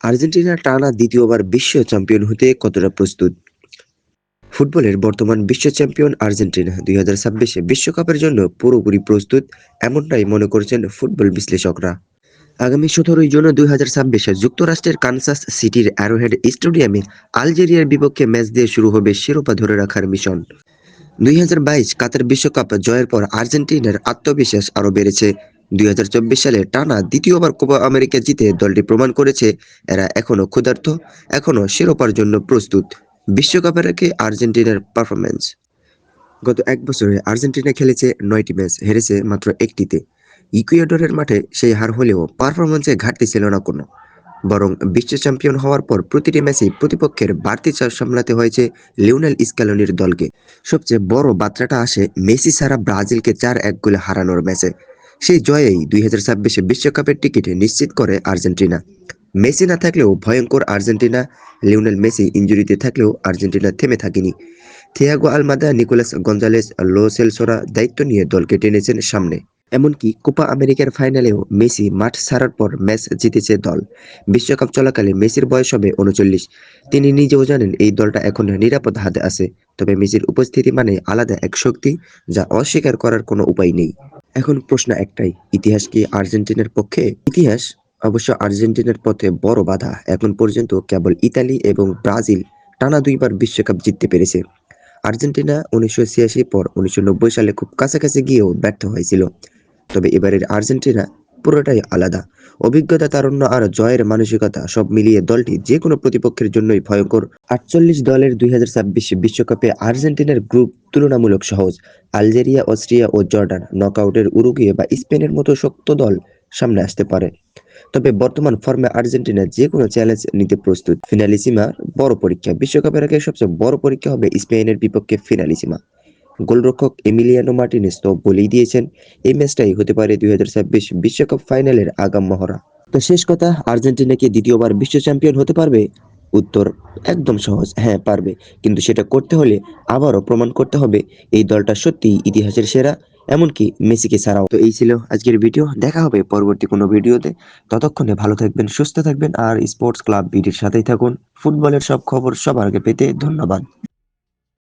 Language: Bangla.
আর্জেন্টিনা টানা দ্বিতীয়বার বিশ্ব চ্যাম্পিয়ন হতে কতটা প্রস্তুত? ফুটবলের বর্তমান বিশ্ব চ্যাম্পিয়ন আর্জেন্টিনা ২০২৬ বিশ্বকাপের জন্য পুরোপুরি প্রস্তুত, এমনটাই মনে করছেন ফুটবল বিশ্লেষকরা। আগামী ১৭ জুন ২০২৬ যুক্তরাষ্ট্রের কানসাস সিটির অ্যারোহেড স্টেডিয়ামে আলজেরিয়ার বিপক্ষে ম্যাচ দিয়ে শুরু হবে শিরোপা ধরে রাখার মিশন। ২০২২ কাতার বিশ্বকাপ জয়ের পর আর্জেন্টিনার আত্মবিশ্বাস আরও বেড়েছে। ২০২৪ সালে টানা দ্বিতীয়বার কোপা আমেরিকা জিতে দলটি প্রমাণ করেছে এরা এখনও ক্ষুধার্ত, এখনও শিরোপার জন্য প্রস্তুত। বিশ্বকাপের আগে আর্জেন্টিনার পারফরম্যান্স। গত ১ বছরে আর্জেন্টিনা খেলেছে ৯টি ম্যাচ, হেরেছে মাত্র একটিতে। ইকুয়েডরের মাঠে সেই হার হলেও পারফরম্যান্সে ঘাটতি ছিল না কোনো। বরং বিশ্ব চ্যাম্পিয়ন হওয়ার পর প্রতিটি ম্যাচেই প্রতিপক্ষের বাড়তি চাপ সামলাতে হয়েছে লিওনেল স্ক্যালোনির দলকে। সবচেয়ে বড় বার্তাটা আসে মেসি ছাড়া ব্রাজিলকে ৪-১ গোলে হারানোর ম্যাচে। সেই জয়েই ২০২৬ বিশ্বকাপের টিকিট নিশ্চিত করে আর্জেন্টিনা। মেসি না থাকলেও ভয়ঙ্কর আর্জেন্টিনা, লিওনেল মেসি ইনজুরিতে থাকলেও আর্জেন্টিনা থেমে থাকেনি। থিয়াগো আলমাদা, নিকোলাস গঞ্জালেস, লো সেলসোরা দায়িত্ব নিয়ে দলকে টেনেছেন সামনে। এমনকি কোপা আমেরিকার ফাইনালেও মেসি মাঠ ছাড়ার পর ম্যাচ জিতেছে দল। বিশ্বকাপ চলাকালে মেসির বয়স হবে ৩৯। তিনি নিজেও জানেন এই দলটা এখন নিরাপদ হাতে আছে। তবে মেসির উপস্থিতি মানে আলাদা এক শক্তি, যা অস্বীকার করার কোনো উপায় নেই। এখন প্রশ্ন একটাই, ইতিহাস কি আর্জেন্টিনার পক্ষে? ইতিহাস অবশ্য আর্জেন্টিনার পথে বড় বাধা। এখন পর্যন্ত কেবল ইতালি এবং ব্রাজিল টানা ২ বার বিশ্বকাপ জিততে পেরেছে। আর্জেন্টিনা ১৯৮৬ পর ১৯৯০ সালে খুব কাছাকাছি গিয়েও ব্যর্থ হয়েছিল। তবে এবারের আর্জেন্টিনা পুরোটাই আলাদা। অভিজ্ঞতা, তারুণ্য আর জয়ের মানসিকতা সব মিলিয়ে দলটি যেকোনো প্রতিপক্ষের জন্যই ভয়ঙ্কর। ৪৮ দলের ২০২৬ বিশ্বকাপে আর্জেন্টিনার গ্রুপ তুলনামূলক সহজ। আলজেরিয়া, অস্ট্রিয়া ও জর্ডান, নকআউটের উরুগুয়ে বা স্পেনের মতো শক্ত দল সামনে আসতে পারে। তবে বর্তমান ফর্মে আর্জেন্টিনা যেকোনো চ্যালেঞ্জ নিতে প্রস্তুত। ফিনালিসিমার বড় পরীক্ষা। বিশ্বকাপের আগে সবচেয়ে বড় পরীক্ষা হবে স্পেনের বিপক্ষে ফিনালিসিমা। গোলরক্ষক এমিলিয়ানো মার্টিনেজ তো বলেই দিয়েছেন, এই ম্যাচটাই হতে পারে ২০২৬ বিশ্বকাপ ফাইনালের আগাম মহড়া। তো শেষ কথা, আর্জেন্টিনা কি দ্বিতীয়বার বিশ্ব চ্যাম্পিয়ন হতে পারবে? উত্তর একদম সহজ, হ্যাঁ পারবে। কিন্তু সেটা করতে হলে আবারও প্রমাণ করতে হবে এই দলটা সত্যিই ইতিহাসের সেরা, এমনকি মেসিকে ছাড়াও। তো এই ছিল আজকের ভিডিও। দেখা হবে পরবর্তী কোনো ভিডিওতে। ততক্ষণে ভালো থাকবেন, সুস্থ থাকবেন আর স্পোর্টস ক্লাব বিডির সাথেই থাকুন। ফুটবলের সব খবর সবার আগে পেতে ধন্যবাদ।